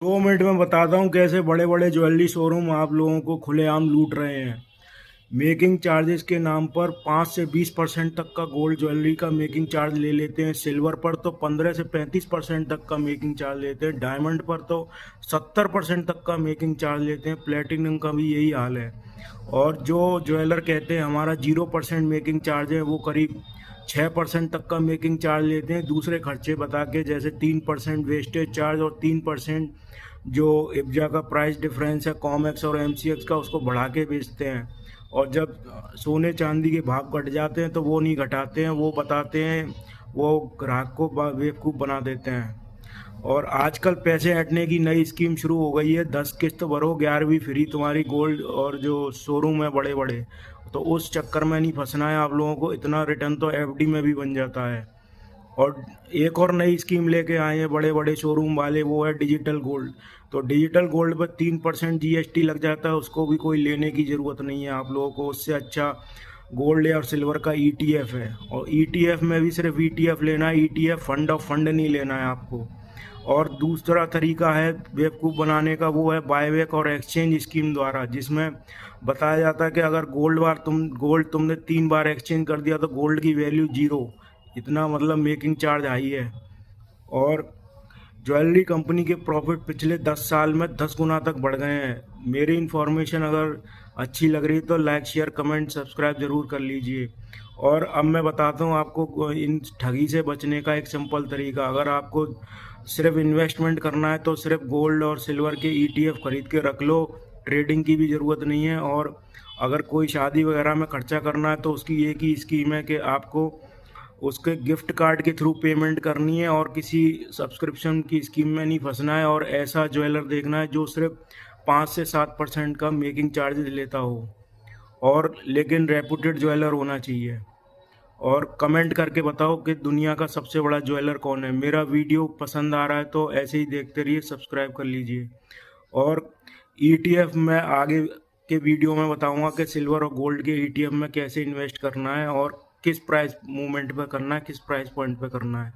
2 minute में बताता हूँ कैसे बड़े बड़े ज्वेलरी शोरूम आप लोगों को खुलेआम लूट रहे हैं। मेकिंग चार्जेस के नाम पर 5 से 20% तक का गोल्ड ज्वेलरी का मेकिंग चार्ज ले लेते हैं। सिल्वर पर तो 15 से 35% तक का मेकिंग चार्ज लेते हैं। डायमंड पर तो 70% तक का मेकिंग चार्ज लेते हैं। प्लेटिनम का भी यही हाल है। और जो ज्वेलर कहते हैं हमारा 0% मेकिंग चार्ज है, वो करीब 6% तक का मेकिंग चार्ज लेते हैं दूसरे खर्चे बता के, जैसे 3% वेस्टेज चार्ज और 3% जो इब्जा का प्राइस डिफरेंस है कॉमेक्स और एमसीएक्स का, उसको बढ़ा के बेचते हैं। और जब सोने चांदी के भाव घट जाते हैं तो वो नहीं घटाते हैं, वो बताते हैं, वो ग्राहक को बेवकूफ़ बना देते हैं। और आजकल पैसे हटने की नई स्कीम शुरू हो गई है, 10 किस्त भरो 11वीं फ्री तुम्हारी। गोल्ड और जो शोरूम है बड़े बड़े, तो उस चक्कर में नहीं फंसना है आप लोगों को। इतना रिटर्न तो एफडी में भी बन जाता है। और एक और नई स्कीम लेके आए हैं बड़े बड़े शोरूम वाले, वो है डिजिटल गोल्ड। तो डिजिटल गोल्ड पर 3% जीएसटी लग जाता है, उसको भी कोई लेने की ज़रूरत नहीं है आप लोगों को। उससे अच्छा गोल्ड और सिल्वर का ईटीएफ है। और ईटीएफ में भी सिर्फ ईटीएफ लेना है, ईटीएफ फंड ऑफ फंड नहीं लेना है आपको। और दूसरा तरीका है बेवकूफ़ बनाने का, वो है बायबैक और एक्सचेंज स्कीम द्वारा, जिसमें बताया जाता है कि अगर गोल्ड तुमने 3 बार एक्सचेंज कर दिया तो गोल्ड की वैल्यू जीरो। इतना मतलब मेकिंग चार्ज हाई है। और ज्वेलरी कंपनी के प्रॉफिट पिछले 10 साल में 10 गुना तक बढ़ गए हैं। मेरी इन्फॉर्मेशन अगर अच्छी लग रही तो लाइक शेयर कमेंट सब्सक्राइब ज़रूर कर लीजिए। और अब मैं बताता हूँ आपको इन ठगी से बचने का एक सिंपल तरीका। अगर आपको सिर्फ इन्वेस्टमेंट करना है तो सिर्फ गोल्ड और सिल्वर के ईटीएफ खरीद के रख लो, ट्रेडिंग की भी ज़रूरत नहीं है। और अगर कोई शादी वगैरह में खर्चा करना है तो उसकी एक ही स्कीम है कि आपको उसके गिफ्ट कार्ड के थ्रू पेमेंट करनी है, और किसी सब्सक्रिप्शन की स्कीम में नहीं फंसना है। और ऐसा ज्वेलर देखना है जो सिर्फ 5 से 7% का मेकिंग चार्जेस लेता हो, और लेकिन रेपुटेड ज्वेलर होना चाहिए। और कमेंट करके बताओ कि दुनिया का सबसे बड़ा ज्वेलर कौन है। मेरा वीडियो पसंद आ रहा है तो ऐसे ही देखते रहिए, सब्सक्राइब कर लीजिए। और ईटीएफ में आगे के वीडियो में बताऊंगा कि सिल्वर और गोल्ड के ईटीएफ में कैसे इन्वेस्ट करना है, और किस प्राइस मूवमेंट पे करना है, किस प्राइस पॉइंट पे करना है।